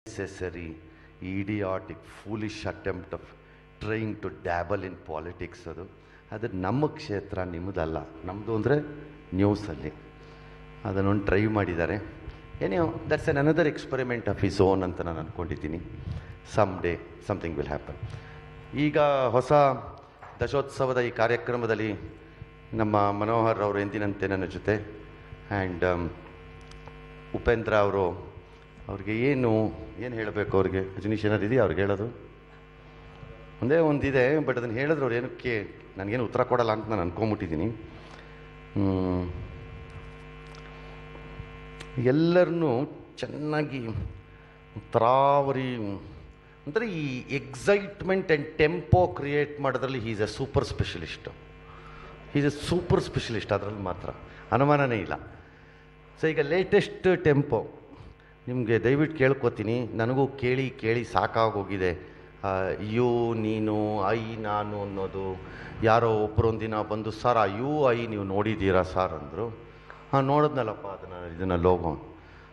necessary, idiotic, foolish attempt of trying to dabble in politics. ಅದು ನಮ್ಮ ಕ್ಷೇತ್ರ, ನಿಮ್ಮದಲ್ಲ. ನಮ್ಮದು ಅಂದರೆ ನ್ಯೂಸಲ್ಲಿ ಅದನ್ನೊಂದು ಟ್ರೈ ಮಾಡಿದ್ದಾರೆ. ಏನೋ that's an another experiment of his own ಅಂತ ನಾನು ಅಂದ್ಕೊಂಡಿದ್ದೀನಿ. Some day something will happen. ಈಗ ಹೊಸ ದಶೋತ್ಸವದ ಈ ಕಾರ್ಯಕ್ರಮದಲ್ಲಿ ನಮ್ಮ ಮನೋಹರ್ ಅವರು ಎಂದಿನಂತೆ ನನ್ನ ಜೊತೆ, ಆ್ಯಂಡ್ ಉಪೇಂದ್ರ ಅವರು, ಅವ್ರಿಗೆ ಏನು ಹೇಳಬೇಕು, ಅವ್ರಿಗೆ ಅಜನೀಶ್ ಏನಾದ್ರು ಇದೆಯಾ ಅವ್ರಿಗೆ ಹೇಳೋದು? ಒಂದೇ ಒಂದಿದೆ, ಬಟ್ ಅದನ್ನು ಹೇಳಿದ್ರೆ ಅವ್ರು ಏನಕ್ಕೆ ನನಗೇನು ಉತ್ತರ ಕೊಡಲ್ಲ ಅಂತ ನಾನು ಅಂದ್ಕೊಂಬಿಟ್ಟಿದ್ದೀನಿ. ಎಲ್ಲರನ್ನೂ ಚೆನ್ನಾಗಿ ತರಾವರಿ ಅಂದರೆ ಈ ಎಕ್ಸೈಟ್ಮೆಂಟ್ ಆ್ಯಂಡ್ ಟೆಂಪೋ ಕ್ರಿಯೇಟ್ ಮಾಡೋದ್ರಲ್ಲಿ ಈಸ್ ಎ ಸೂಪರ್ ಸ್ಪೆಷಲಿಸ್ಟು. ಅದರಲ್ಲಿ ಮಾತ್ರ ಅನುಮಾನನೇ ಇಲ್ಲ. ಸೊ ಈಗ ಲೇಟೆಸ್ಟ್ ಟೆಂಪೋ ನಿಮಗೆ ದಯವಿಟ್ಟು ಕೇಳ್ಕೊತೀನಿ, ನನಗೂ ಕೇಳಿ ಸಾಕಾಗೋಗಿದೆ. ಯು ನೀನು, ಐ ನಾನು ಅನ್ನೋದು. ಯಾರೋ ಒಬ್ಬರೊಂದಿನ ಬಂದು, ಸರ್ ಯು ಐ ನೀವು ನೋಡಿದ್ದೀರಾ ಸರ್ ಅಂದರು. ಹಾಂ ನೋಡಿದ್ನಲ್ಲಪ್ಪ ಇದನ್ನು ಲೋಗೋ.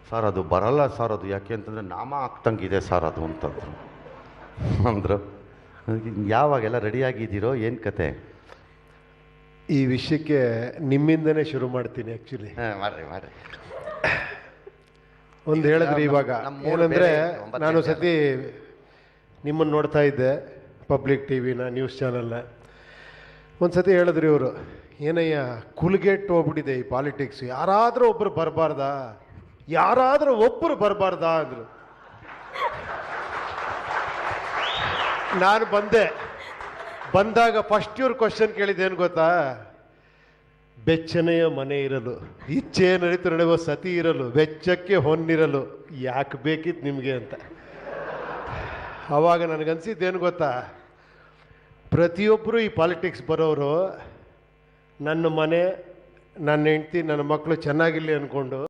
ಸರ್ ಅದು ಬರಲ್ಲ ಸರ್, ಅದು ಯಾಕೆ ಅಂತಂದರೆ ನಾಮ ಆಗ್ತಂಗಿದೆ ಸರ್ ಅದು ಅಂತಂದರು. ಅಂದರು ಯಾವಾಗೆಲ್ಲ ರೆಡಿಯಾಗಿದ್ದೀರೋ ಏನು ಕತೆ? ಈ ವಿಷಯಕ್ಕೆ ನಿಮ್ಮಿಂದನೇ ಶುರು ಮಾಡ್ತೀನಿ. ಆ್ಯಕ್ಚುಲಿ ಮಾಡ್ರಿ ಒಂದು ಹೇಳಿದ್ರಿ ಇವಾಗ ಏನಂದರೆ, ನಾನು ಸತಿ ನಿಮ್ಮನ್ನು ನೋಡ್ತಾ ಇದ್ದೆ ಪಬ್ಲಿಕ್ ಟಿ ವಿನ, ನ್ಯೂಸ್ ಚಾನಲ್ನ. ಒಂದು ಸತಿ ಹೇಳಿದ್ರಿ ಇವರು, ಏನಯ್ಯ ಕುಲ್ಗೆಟ್ಟು ಹೋಗ್ಬಿಟ್ಟಿದೆ ಈ ಪಾಲಿಟಿಕ್ಸ್, ಯಾರಾದರೂ ಒಬ್ಬರು ಬರಬಾರ್ದಾ ಅಂದರು. ನಾನು ಬಂದಾಗ ಫಸ್ಟ್ ಇವ್ರ ಕ್ವಶನ್ ಕೇಳಿದ್ದೇನು ಗೊತ್ತಾ? ಬೆಚ್ಚನೆಯ ಮನೆ ಇರಲು, ಇಚ್ಛೆ ನರಿತು ನಡೆಯುವ ಸತಿ ಇರಲು, ವೆಚ್ಚಕ್ಕೆ ಹೊನ್ನಿರಲು, ಯಾಕೆ ಬೇಕಿತ್ತು ನಿಮಗೆ ಅಂತ. ಆವಾಗ ನನಗನ್ಸಿದ್ದೇನು ಗೊತ್ತಾ, ಪ್ರತಿಯೊಬ್ಬರು ಈ ಪಾಲಿಟಿಕ್ಸ್ ಬರೋರು ನನ್ನ ಮನೆ, ನನ್ನ ಹೆಂಡ್ತಿ, ನನ್ನ ಮಕ್ಕಳು ಚೆನ್ನಾಗಿರಲಿ ಅಂದ್ಕೊಂಡು